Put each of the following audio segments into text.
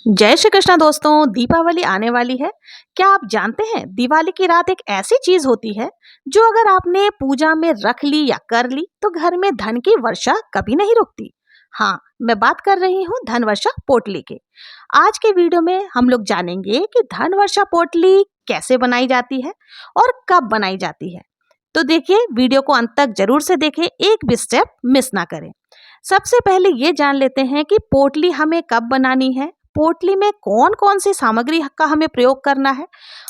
जय श्री कृष्णा दोस्तों। दीपावली आने वाली है। क्या आप जानते हैं दिवाली की रात एक ऐसी चीज होती है जो अगर आपने पूजा में रख ली या कर ली तो घर में धन की वर्षा कभी नहीं रुकती। हाँ, मैं बात कर रही हूँ धन वर्षा पोटली के। आज के वीडियो में हम लोग जानेंगे कि धन वर्षा पोटली कैसे बनाई जाती है और कब बनाई जाती है। तो देखिए, वीडियो को अंत तक जरूर से देखें, एक भी स्टेप मिस ना करें। सबसे पहले ये जान लेते हैं कि पोटली हमें कब बनानी है, पोटली में कौन कौन सी सामग्री का हमें प्रयोग करना है।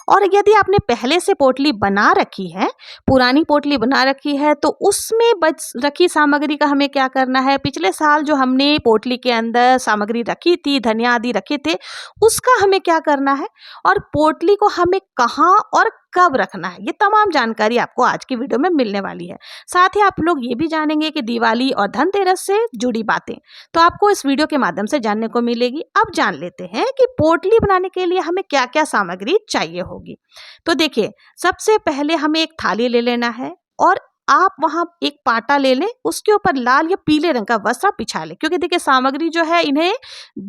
और यदि आपने पहले से पोटली बना रखी है, पुरानी पोटली बना रखी है, तो उसमें बच रखी सामग्री का हमें क्या करना है। पिछले साल जो हमने पोटली के अंदर सामग्री रखी थी, धनिया आदि रखे थे, उसका हमें क्या करना है और पोटली को हमें कहाँ और कब रखना है। ये तमाम जानकारी आपको आज की वीडियो में मिलने वाली है। साथ ही आप लोग ये भी जानेंगे कि दिवाली और धनतेरस से जुड़ी बातें तो आपको इस वीडियो के माध्यम से जानने को मिलेगी। अब जान लेते हैं कि पोटली बनाने के लिए हमें क्या क्या सामग्री चाहिए होगी। तो देखिए, सबसे पहले हमें एक थाली ले लेना है और आप वहां एक पाटा ले लें, उसके ऊपर लाल या पीले रंग का वस्त्र बिछा लें, क्योंकि देखिए सामग्री जो है इन्हें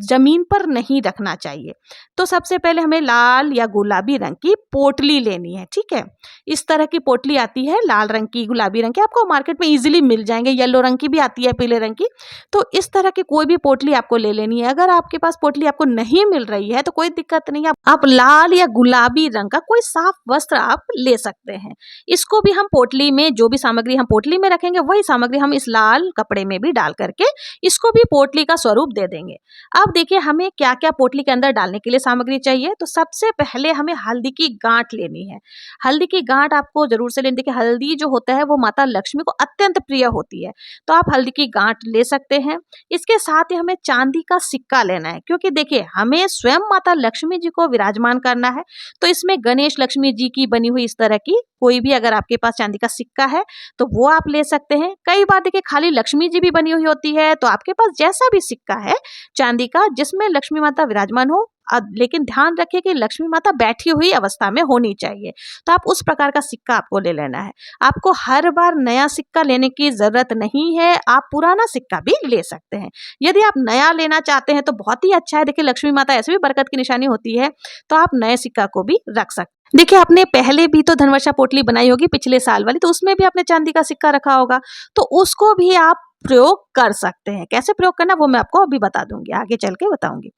जमीन पर नहीं रखना चाहिए। तो सबसे पहले हमें लाल या गुलाबी रंग की पोटली लेनी है। ठीक है, इस तरह की पोटली आती है, लाल रंग की, गुलाबी रंग की, आपको मार्केट में इजीली मिल जाएंगे। येलो रंग की भी आती है, पीले रंग की। तो इस तरह की कोई भी पोटली आपको ले लेनी है। अगर आपके पास पोटली आपको नहीं मिल रही है तो कोई दिक्कत नहीं है, आप लाल या गुलाबी रंग का कोई साफ वस्त्र आप ले सकते हैं। इसको भी हम पोटली में, जो भी सामग्री हम पोटली में रखेंगे वही सामग्री हम इस लाल कपड़े में भी डाल करके इसको भी पोटली का स्वरूप दे देंगे। अब देखिए, हमें क्या क्या पोटली के अंदर डालने के लिए सामग्री चाहिए। तो सबसे पहले हमें हल्दी की गांठ लेनी है। हल्दी की गांठ आपको जरूर से लेनी। देखिए, हल्दी जो होता है वो माता लक्ष्मी को अत्यंत प्रिय होती है, तो आप हल्दी की गांठ ले सकते हैं। इसके साथ ही हमें चांदी का सिक्का लेना है, क्योंकि देखिए हमें स्वयं माता लक्ष्मी जी को विराजमान करना है। तो इसमें गणेश लक्ष्मी जी की बनी हुई इस तरह की कोई भी, अगर आपके पास चांदी का सिक्का है तो वो आप ले सकते हैं। कई बार देखिए खाली लक्ष्मी जी भी बनी हुई होती है, तो आपके पास जैसा भी सिक्का है चांदी का जिसमें लक्ष्मी माता विराजमान हो, लेकिन ध्यान रखिए कि लक्ष्मी माता बैठी हुई अवस्था में होनी चाहिए, तो आप उस प्रकार का सिक्का आपको ले लेना है। आपको हर बार नया सिक्का लेने की जरूरत नहीं है, आप पुराना सिक्का भी ले सकते हैं। यदि आप नया लेना चाहते हैं तो बहुत ही अच्छा है। देखिए, लक्ष्मी माता ऐसे भी बरकत की निशानी होती है, तो आप नए सिक्का को भी रख सकते हैं। देखिए, आपने पहले भी तो धनवर्षा पोटली बनाई होगी पिछले साल वाली, तो उसमें भी आपने चांदी का सिक्का रखा होगा, तो उसको भी आप प्रयोग कर सकते हैं। कैसे प्रयोग करना वो मैं आपको अभी बता दूंगी, आगे चल के बताऊंगी।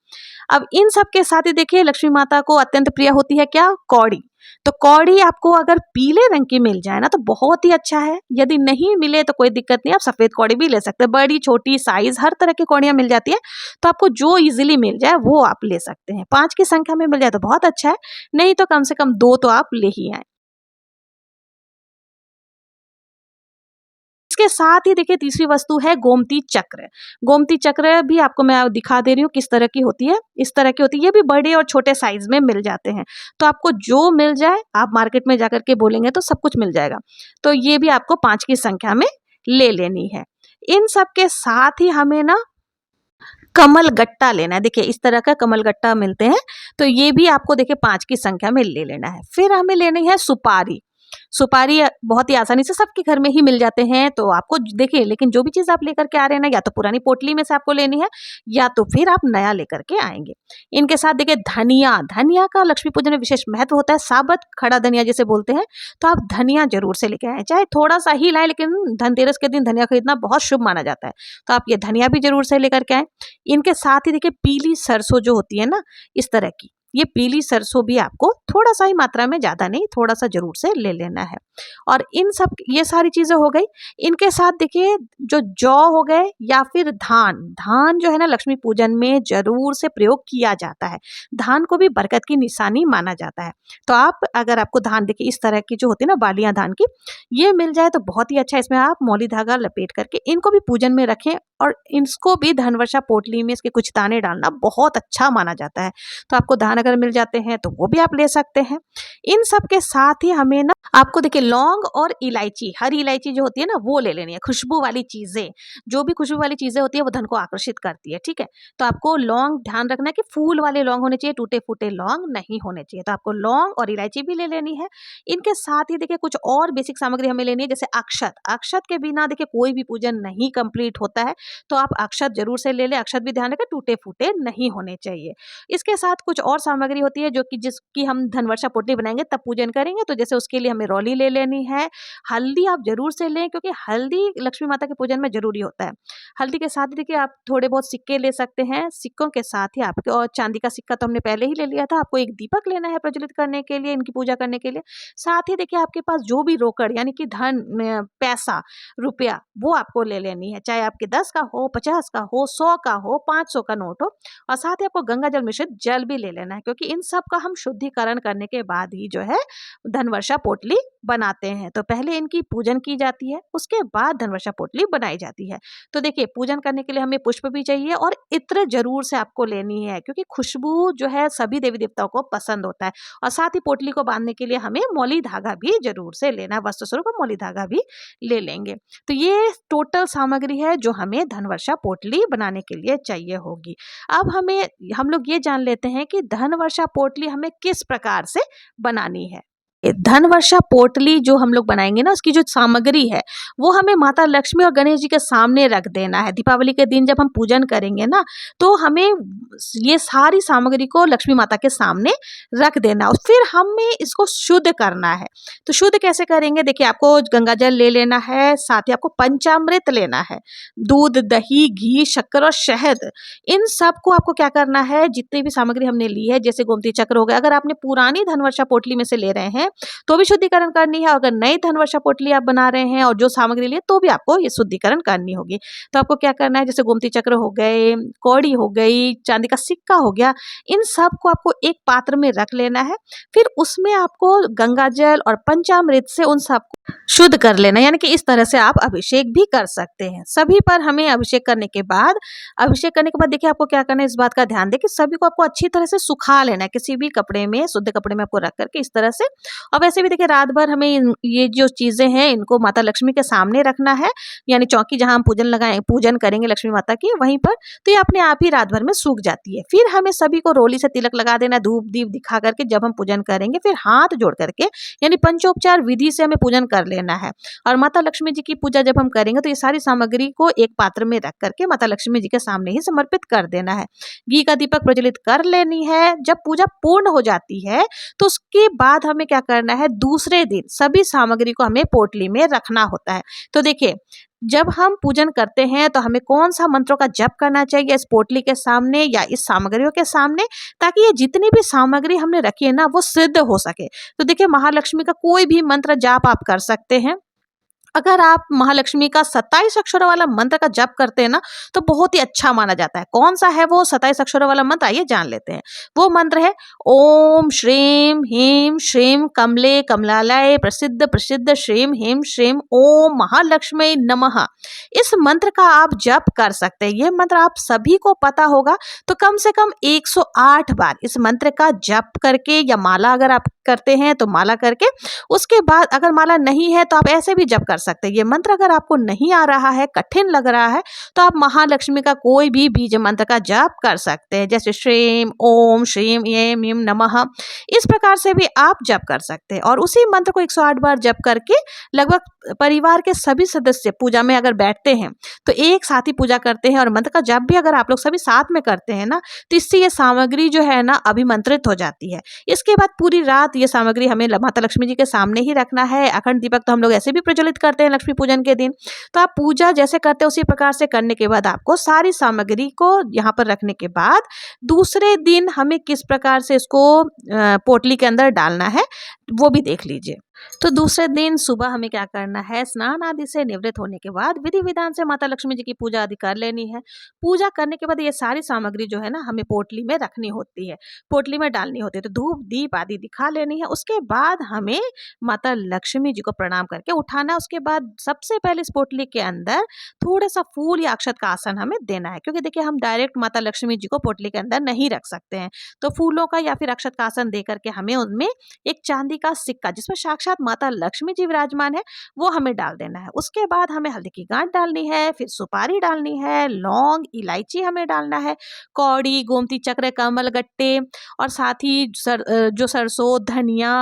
अब इन सब के साथ ही देखिए, लक्ष्मी माता को अत्यंत प्रिय होती है क्या, कौड़ी। तो कौड़ी आपको अगर पीले रंग की मिल जाए ना तो बहुत ही अच्छा है। यदि नहीं मिले तो कोई दिक्कत नहीं, आप सफेद कौड़ी भी ले सकते हैं। बड़ी छोटी साइज हर तरह की कौड़ियां मिल जाती है, तो आपको जो इजीली मिल जाए वो आप ले सकते हैं। 5 की संख्या में मिल जाए तो बहुत अच्छा है, नहीं तो कम से कम 2 तो आप ले ही आए। इसके साथ ही देखिए, तीसरी वस्तु है गोमती चक्र। गोमती चक्र भी आपको मैं दिखा दे रही हूँ किस तरह की होती है। इस तरह की होती है, ये भी बड़े और छोटे साइज में मिल जाते हैं। तो आपको जो मिल जाए, आप मार्केट में जाकर के बोलेंगे तो सब कुछ मिल जाएगा। तो ये भी आपको 5 की संख्या में ले लेनी है। इन सब के साथ ही हमें ना कमल गट्टा लेना है। देखिए, इस तरह का कमल गट्टा मिलते हैं, तो ये भी आपको देखिए 5 की संख्या में ले लेना है। फिर हमें लेनी है सुपारी। सुपारी बहुत ही आसानी से सबके घर में ही मिल जाते हैं, तो आपको देखिए, लेकिन जो भी चीज आप लेकर के आ रहे हैं ना, या तो पुरानी पोटली में से आपको लेनी है या तो फिर आप नया लेकर के आएंगे। इनके साथ देखिए धनिया, धनिया का लक्ष्मी पूजन में विशेष महत्व होता है। साबत खड़ा धनिया जिसे बोलते हैं, तो आप धनिया जरूर से लेके आए, चाहे थोड़ा सा ही लाए, लेकिन धनतेरस के दिन धनिया खरीदना बहुत शुभ माना जाता है, तो आप ये धनिया भी जरूर से लेकर के आए। इनके साथ ही देखिए पीली सरसों जो होती है ना, इस तरह की, ये पीली सरसों भी आपको थोड़ा सा ही मात्रा में, ज्यादा नहीं, थोड़ा सा जरूर से ले लेना है। और इन सब, ये सारी चीजें हो गई। इनके साथ देखिए जो जौ हो गए या फिर धान, धान जो है ना लक्ष्मी पूजन में जरूर से प्रयोग किया जाता है। धान को भी बरकत की निशानी माना जाता है, तो आप, अगर आपको धान देखिए इस तरह की जो होती है ना बालियां धान की, ये मिल जाए तो बहुत ही अच्छा। इसमें आप मौली धागा लपेट करके इनको भी पूजन में रखें, और इसको भी धनवर्षा पोटली में इसके कुछ दाने डालना बहुत अच्छा माना जाता है। तो आपको धान सामान अगर मिल जाते हैं तो वो भी आप ले सकते हैं। इन सब के साथ ही हमें ना आपको देखिए लौंग और इलायची, हरी इलायची जो होती है ना वो ले लेनी है। खुशबू वाली चीजें, जो भी खुशबू वाली चीजें होती है वो धन को आकर्षित करती है, ठीक है। तो आपको लौंग ध्यान रखना है कि फूल वाले लौंग होने चाहिए, टूटे फूटे लौंग नहीं होने चाहिए। तो आपको लौंग और इलायची भी ले लेनी है। इनके साथ ही देखिए कुछ और बेसिक सामग्री हमें लेनी है, जैसे अक्षत। अक्षत के बिना देखिए कोई भी पूजन नहीं कंप्लीट होता है, तो आप अक्षत जरूर से ले लें। अक्षत भी ध्यान रखें टूटे फूटे नहीं होने चाहिए। इसके साथ कुछ और सामग्री होती है जो कि जिसकी हम धनवर्षा पोटली बनाएंगे तब पूजन करेंगे, तो जैसे उसके लिए हमें रौली ले लेनी है। हल्दी आप जरूर से लें, क्योंकि हल्दी लक्ष्मी माता के पूजन में जरूरी होता है। हल्दी के साथ ही देखिए आप थोड़े बहुत सिक्के ले सकते हैं। सिक्कों के साथ ही आपके, और चांदी का सिक्का तो हमने पहले ही ले लिया था, आपको एक दीपक लेना है प्रज्वलित करने के लिए, इनकी पूजा करने के लिए। साथ ही देखिए आपके पास जो भी रोकड़ यानी कि धन पैसा रुपया वो आपको ले लेनी है, चाहे आपके 10 का हो, 50 का हो, 100 का हो, 500 का नोट हो। और साथ ही आपको गंगा जल मिश्रित जल भी ले लेना है, क्योंकि इन सब का हम शुद्धिकरण करने के बाद ही जो है धनवर्षा पोटली बनाते हैं। तो पहले इनकी पूजन की जाती है, उसके बाद धनवर्षा पोटली बनाई जाती है। तो देखिए पूजन करने के लिए हमें पुष्प भी चाहिए और इत्र जरूर से आपको लेनी है, क्योंकि खुशबू जो है सभी देवी देवताओं को पसंद होता है। और साथ ही पोटली को बांधने के लिए हमें मौली धागा भी जरूर से लेना है, वस्त्र स्वरूप मौली धागा भी ले लेंगे। तो ये टोटल सामग्री है जो हमें धनवर्षा पोटली बनाने के लिए चाहिए होगी। अब हम लोग ये जान लेते हैं कि धनवर्षा पोटली हमें किस प्रकार से बनानी है। धनवर्षा पोटली जो हम लोग बनाएंगे ना, उसकी जो सामग्री है वो हमें माता लक्ष्मी और गणेश जी के सामने रख देना है। दीपावली के दिन जब हम पूजन करेंगे ना, तो हमें ये सारी सामग्री को लक्ष्मी माता के सामने रख देना और फिर हमें इसको शुद्ध करना है। तो शुद्ध कैसे करेंगे, देखिए आपको गंगा जल ले लेना है, साथ ही आपको पंचामृत लेना है, दूध, दही, घी, शक्कर और शहद। इन सब को आपको क्या करना है, जितनी भी सामग्री हमने ली है, जैसे गोमती चक्र हो गया, अगर आपने पुरानी धनवर्षा पोटली में से ले रहे हैं तो भी शुद्धिकरण करनी है। अगर नई धनवर्षा पोटली आप बना रहे हैं और जो सामग्री लिए तो भी आपको ये शुद्धिकरण करनी होगी। तो आपको क्या करना है, जैसे गोमती चक्र हो गए, कौड़ी हो गई, चांदी का सिक्का हो गया, इन सब को आपको एक पात्र में रख लेना है। फिर उसमें आपको गंगा जल और पंचामृत से उन सबको शुद्ध कर लेना, यानी कि इस तरह से आप अभिषेक भी कर सकते हैं। सभी पर हमें अभिषेक करने के बाद देखिए आपको क्या करना है, इस बात का ध्यान दें कि सभी को आपको अच्छी तरह से सुखा लेना है, किसी भी कपड़े में, शुद्ध कपड़े में आपको रख करके इस तरह से। और वैसे भी देखिए रात भर हमें ये जो चीजें हैं इनको माता लक्ष्मी के सामने रखना है, यानी चौकी जहां हम पूजन करेंगे लक्ष्मी माता की वहीं पर, तो ये अपने आप ही रात भर में सूख जाती है। फिर हमें सभी को रोली से तिलक लगा देना, धूप दीप दिखा करके जब हम पूजन करेंगे, फिर हाथ जोड़ करके यानी पंचोपचार विधि से हमें पूजन कर लेना है। और माता लक्ष्मी जी की पूजा जब हम करेंगे तो ये सारी सामग्री को एक पात्र में रख करके माता लक्ष्मी जी के सामने ही समर्पित कर देना है। घी का दीपक प्रज्वलित कर लेनी है। जब पूजा पूर्ण हो जाती है तो उसके बाद हमें क्या करना है, दूसरे दिन सभी सामग्री को हमें पोटली में रखना होता है। तो देखिए जब हम पूजन करते हैं तो हमें कौन सा मंत्रों का जप करना चाहिए इस पोटली के सामने या इस सामग्रियों के सामने, ताकि ये जितनी भी सामग्री हमने रखी है ना वो सिद्ध हो सके। तो देखिए महालक्ष्मी का कोई भी मंत्र जाप आप कर सकते हैं। अगर आप महालक्ष्मी का 27 अक्षरों वाला मंत्र का जप करते हैं ना तो बहुत ही अच्छा माना जाता है। कौन सा है वो 27 अक्षरों वाला मंत्र, आइए जान लेते हैं। वो मंत्र है ओम श्रीम ह्रीम श्रीम कमले कमलालय प्रसिद्ध प्रसिद्ध श्रीम ह्रीम श्रीम ओम महालक्ष्मी नमः। इस मंत्र का आप जप कर सकते हैं। ये मंत्र आप सभी को पता होगा, तो कम से कम 108 बार इस मंत्र का जप करके, या माला अगर आप करते हैं तो माला करके, उसके बाद अगर माला नहीं है तो आप ऐसे भी जप कर सकते हैं। ये मंत्र अगर आपको नहीं आ रहा है, कठिन लग रहा है, तो आप महालक्ष्मी का कोई भी बीज मंत्र का जप कर सकते हैं, जैसे श्रीम ओम श्रीम ऐं ह्रीं नमः। इस प्रकार से भी आप जप कर सकते हैं। और उसी मंत्र को 108 बार जप करके लगभग परिवार के सभी सदस्य पूजा में अगर बैठते हैं तो एक साथ ही पूजा करते हैं, और मंत्र का जप भी अगर आप लोग सभी साथ में करते हैं ना, तो इससे ये सामग्री जो है ना अभिमंत्रित हो जाती है। इसके बाद पूरी रात ये सामग्री हमें माता लक्ष्मी जी के सामने ही रखना है। अखंड दीपक तो हम लोग ऐसे भी प्रज्वलित करते हैं लक्ष्मी पूजन के दिन। तो आप पूजा जैसे करते हैं उसी प्रकार से करने के बाद आपको सारी सामग्री को यहाँ पर रखने के बाद दूसरे दिन हमें किस प्रकार से इसको पोटली के अंदर डालना है वो भी देख लीजिए। तो दूसरे दिन सुबह हमें क्या करना है, स्नान आदि से निवृत्त होने के बाद विधि विधान से माता लक्ष्मी जी की पूजा आदि कर लेनी है। पूजा करने के बाद ये सारी सामग्री जो है ना हमें पोटली में रखनी होती है, पोटली में डालनी होती है। तो धूप दीप आदि दिखा लेनी है। उसके बाद हमें माता लक्ष्मी जी को प्रणाम करके उठाना है। उसके बाद सबसे पहले इस पोटली के अंदर थोड़ा सा फूल या अक्षत का आसन हमें देना है, क्योंकि देखिए हम डायरेक्ट माता लक्ष्मी जी को पोटली के अंदर नहीं रख सकते हैं। तो फूलों का या फिर अक्षत का आसन दे करके हमें उनमें एक चांदी का सिक्का जिसमें साक्षात माता लक्ष्मी जी विराजमान है वो हमें डाल देना है। उसके बाद हमें हल्दी की गांठ डालनी है, फिर सुपारी डालनी है, लौंग इलायची हमें डालना है, कौड़ी गोमती चक्र कमल गट्टे और साथ ही जो सरसों धनिया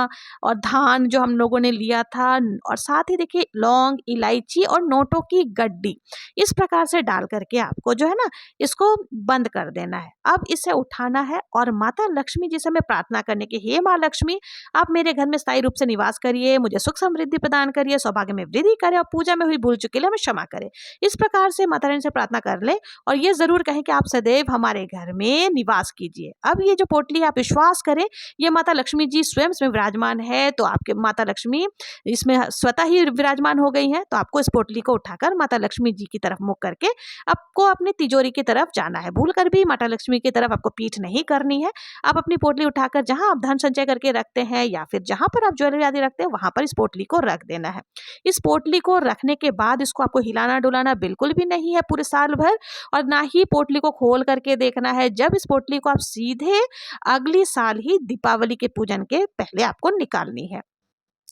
और धान जो हम लोगों ने लिया था, और साथ ही देखिए लौंग इलायची और नोटों की गड्डी इस प्रकार से डाल करके आपको जो है ना इसको बंद कर देना है। अब इसे उठाना है और माता लक्ष्मी जी से हमें प्रार्थना करने की, हे माँ लक्ष्मी आप मेरे घर में स्थायी रूप से निवास करिए, मुझे सुख समृद्धि प्रदान करिए, सौभाग्य में वृद्धि करें और पूजा में हुई भूल चूक के लिए हमें क्षमा करें। इस प्रकार से माता रानी से प्रार्थना कर ले और ये जरूर कहें कि आप सदैव हमारे घर में निवास कीजिए। अब ये जो पोटली आप विश्वास करें ये माता लक्ष्मी जी स्वयं इसमें विराजमान है, तो आपके माता लक्ष्मी इसमें स्वतः ही विराजमान हो गई है। तो आपको इस पोटली को उठाकर माता लक्ष्मी जी की तरफ मुख करके आपको अपनी तिजोरी की तरफ जाना है। भूल कर भी माता लक्ष्मी की तरफ आपको पीठ नहीं करनी है। आप अपनी पोटली उठाकर जहां आप धन संचय करके रखते हैं या फिर जहां पर आप ज्वेलरी आदि रखते हैं वहां पर इस पोटली को रख देना है। इस पोटली को रखने के बाद इसको आपको हिलाना डुलाना बिल्कुल भी नहीं है पूरे साल भर, और ना ही पोटली को खोल करके देखना है। जब इस पोटली को आप सीधे अगली साल ही दीपावली के पूजन के पहले आपको निकालनी है।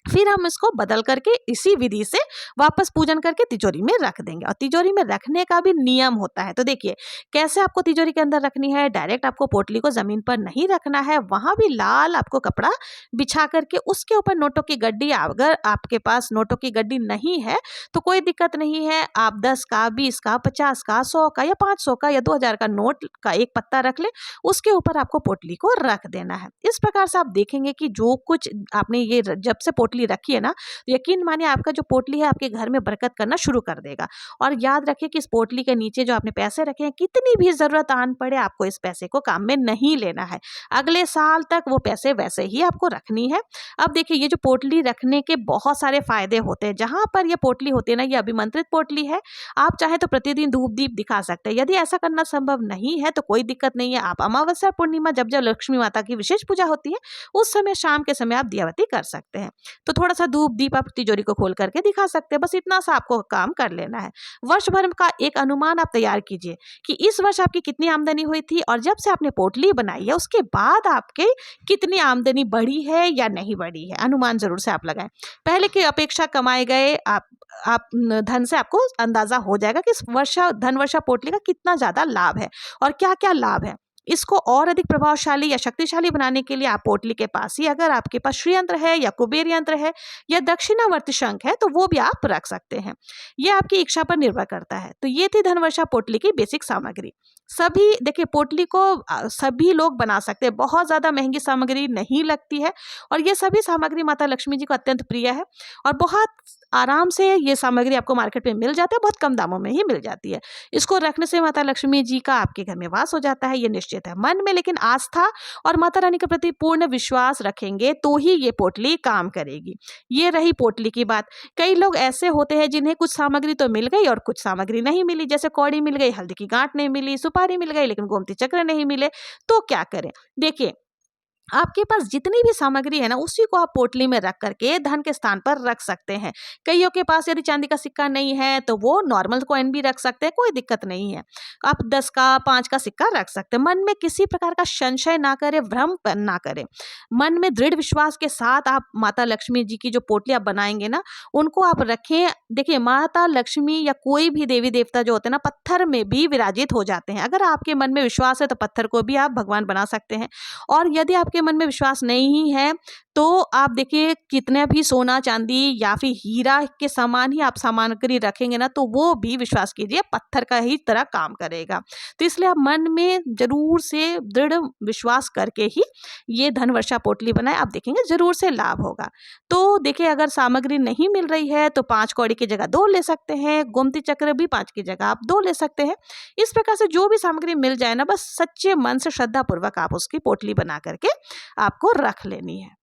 फिर हम इसको बदल करके इसी विधि से वापस पूजन करके तिजोरी में रख देंगे। और तिजोरी में रखने का भी नियम होता है। तो देखिए कैसे आपको तिजोरी के अंदर रखनी है। डायरेक्ट आपको पोटली को जमीन पर नहीं रखना है, वहां भी लाल आपको कपड़ा बिछा करके उसके ऊपर नोटों की गड्डी, अगर आपके पास नोटों की गड्डी नहीं है तो कोई दिक्कत नहीं है, आप 10 का 20 का 50 का 100 का या 500 का या 2000 का नोट का एक पत्ता रख ले, उसके ऊपर आपको पोटली को रख देना है। इस प्रकार से आप देखेंगे कि जो कुछ आपने ये जब से पोटली रखी है ना, तो यकीन मानिए आपका जो पोटली है आपके घर में बरकत करना शुरू कर देगा। और याद रखिए कि इस पोटली के नीचे जो आपने पैसे रखे हैं, कितनी भी जरूरत आन पड़े आपको इस पैसे को काम में नहीं लेना है। अगले साल तक वो पैसे वैसे ही आपको रखनी है। अब देखिए ये जो पोटली रखने के बहुत सारे फायदे होते हैं। जहां पर ये पोटली होती है ना, ये अभिमंत्रित पोटली है। आप चाहे तो प्रतिदिन धूप दीप दिखा सकते हैं। यदि ऐसा करना संभव नहीं है तो कोई दिक्कत नहीं है, आप अमावस्या पूर्णिमा जब जब लक्ष्मी माता की विशेष पूजा होती है उस समय शाम के समय आप दियावती कर सकते हैं। तो थोड़ा सा धूप दीप आप तिजोरी को खोल करके दिखा सकते हैं। बस इतना सा आपको काम कर लेना है। वर्ष भर का एक अनुमान आप तैयार कीजिए कि इस वर्ष आपकी कितनी आमदनी हुई थी और जब से आपने पोटली बनाई है उसके बाद आपके कितनी आमदनी बढ़ी है या नहीं बढ़ी है। अनुमान जरूर से आप लगाएं। पहले की अपेक्षा कमाए गए आप धन से आपको अंदाजा हो जाएगा कि इस वर्षा धन वर्षा पोटली का कितना ज्यादा लाभ है और क्या क्या लाभ है। इसको और अधिक प्रभावशाली या शक्तिशाली बनाने के लिए आप पोटली के पास ही अगर आपके पास श्री यंत्र है या कुबेर यंत्र है या दक्षिणावर्ती शंख है तो वो भी आप रख सकते हैं। ये आपकी इच्छा पर निर्भर करता है। तो ये थी धनवर्षा पोटली की बेसिक सामग्री। सभी देखिए पोटली को सभी लोग बना सकते हैं, बहुत ज्यादा महंगी सामग्री नहीं लगती है और ये सभी सामग्री माता लक्ष्मी जी को अत्यंत प्रिय है और बहुत आराम से ये सामग्री आपको मार्केट में मिल जाती है, बहुत कम दामों में ही मिल जाती है। इसको रखने से माता लक्ष्मी जी का आपके घर में वास हो जाता है, ये निश्चित है। मन में लेकिन आस्था और माता रानी के प्रति पूर्ण विश्वास रखेंगे तो ही ये पोटली काम करेगी। ये रही पोटली की बात। कई लोग ऐसे होते हैं जिन्हें कुछ सामग्री तो मिल गई और कुछ सामग्री नहीं मिली, जैसे कौड़ी मिल गई, हल्दी की गांठ नहीं मिली, सुपारी मिल गई लेकिन गोमती चक्र नहीं मिले, तो क्या करें। देखिए आपके पास जितनी भी सामग्री है ना उसी को आप पोटली में रख करके धन के स्थान पर रख सकते हैं। कईयों के पास यदि चांदी का सिक्का नहीं है तो वो नॉर्मल कॉइन भी रख सकते हैं, कोई दिक्कत नहीं है। आप 10 का 5 का सिक्का रख सकते हैं। मन में किसी प्रकार का संशय ना करें, भ्रम ना करें। मन में दृढ़ विश्वास के साथ आप माता लक्ष्मी जी की जो पोटली आप बनाएंगे ना उनको आप रखें। देखिए माता लक्ष्मी या कोई भी देवी देवता जो होते हैं ना पत्थर में भी विराजित हो जाते हैं। अगर आपके मन में विश्वास है तो पत्थर को भी आप भगवान बना सकते हैं। और यदि आपके मन में विश्वास नहीं है तो आप देखिए कितने भी सोना चांदी या फिर हीरा के समान ही आप सामग्री रखेंगे ना तो वो भी विश्वास कीजिए पत्थर का ही तरह काम करेगा। तो इसलिए आप मन में जरूर से दृढ़ विश्वास करके ही ये धन वर्षा पोटली बनाए, आप देखेंगे जरूर से लाभ होगा। तो देखिए अगर सामग्री नहीं मिल रही है तो 5 कौड़ी की जगह 2 ले सकते हैं, गोमती चक्र भी 5 की जगह आप 2 ले सकते हैं। इस प्रकार से जो भी सामग्री मिल जाए ना बस सच्चे मन से श्रद्धा पूर्वक आप उसकी पोटली बना करके आपको रख लेनी है।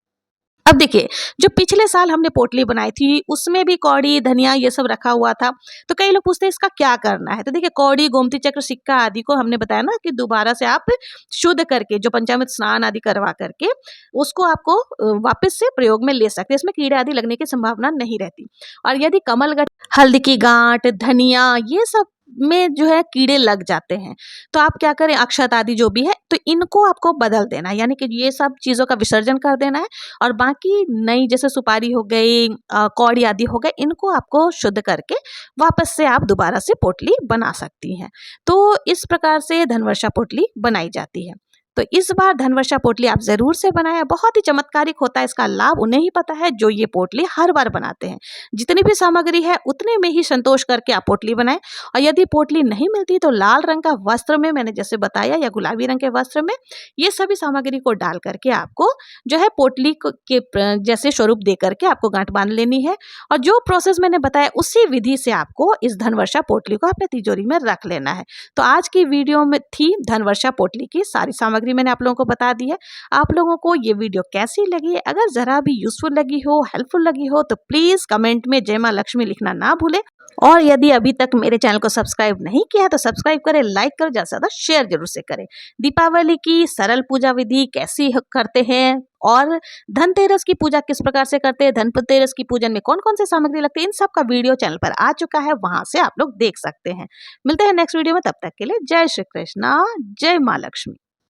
अब देखिए, जो पिछले साल हमने पोटली बनाई थी, उसमें भी कौड़ी, धनिया ये सब रखा हुआ था। तो कई लोग पूछते हैं इसका क्या करना है? तो देखिए, कौड़ी, गोमती चक्र, सिक्का आदि को हमने बताया ना कि दोबारा से आप शुद्ध करके, जो पंचामृत स्नान आदि करवा करके, उसको आपको वापस से प्रयोग में ले सकते हैं। इसमें कीड़े आदि लगने की संभावना नहीं रहती। और यदि कमलगट्ट, हल्दी की गांठ, धनिया ये सब में जो है कीड़े लग जाते हैं, तो आप क्या करें, अक्षत आदि जो भी है, तो इनको आपको बदल देना है, यानी कि ये सब चीज़ों का विसर्जन कर देना है। और बाकी नई जैसे सुपारी हो गई, कौड़ी आदि हो गए, इनको आपको शुद्ध करके वापस से आप दोबारा से पोटली बना सकती हैं। तो इस प्रकार से धनवर्षा पोटली बनाई जाती है। तो इस बार धनवर्षा पोटली आप ज़रूर से बनाएं। बहुत ही चमत्कारिक होता है, इसका लाभ उन्हें ही पता है जो ये पोटली हर बार बनाते हैं। जितनी भी सामग्री है उतने में ही संतोष करके आप पोटली बनाएं। और यदि पोटली नहीं मिलती तो लाल रंग का वस्त्र में, मैंने जैसे बताया, या गुलाबी रंग के वस्त्र में ये सभी सामग्री को डाल करके आपको जो है पोटली के जैसे स्वरूप दे करके आपको गांठ बांध लेनी है। और जो प्रोसेस मैंने बताया उसी विधि से आपको इस धनवर्षा पोटली को अपने तिजोरी में रख लेना है। तो आज की वीडियो में थी धनवर्षा पोटली की सारी सामग्री मैंने आप लोगों को बता दी है। आप लोगों को ये वीडियो कैसी लगी? अगर जरा भी यूजफुल लगी हो, हेल्पफुल लगी हो, तो प्लीज कमेंट में जय मां लक्ष्मी लिखना ना भूले। और यदि अभी तक मेरे चैनल को सब्सक्राइब नहीं किया है तो सब्सक्राइब करें, लाइक करें, ज़्यादा से ज़्यादा शेयर जरूर से करें। दीपावली की सरल पूजा विधि कैसी करते हैं, और धनतेरस की पूजा किस प्रकार से करते हैं, धनतेरस की पूजन में कौन कौन से सामग्री लगती है, इन सब का वीडियो चैनल पर आ चुका है, वहां से आप लोग देख सकते हैं। मिलते हैं नेक्स्ट वीडियो में, तब तक के लिए जय श्री कृष्णा, जय माँ लक्ष्मी।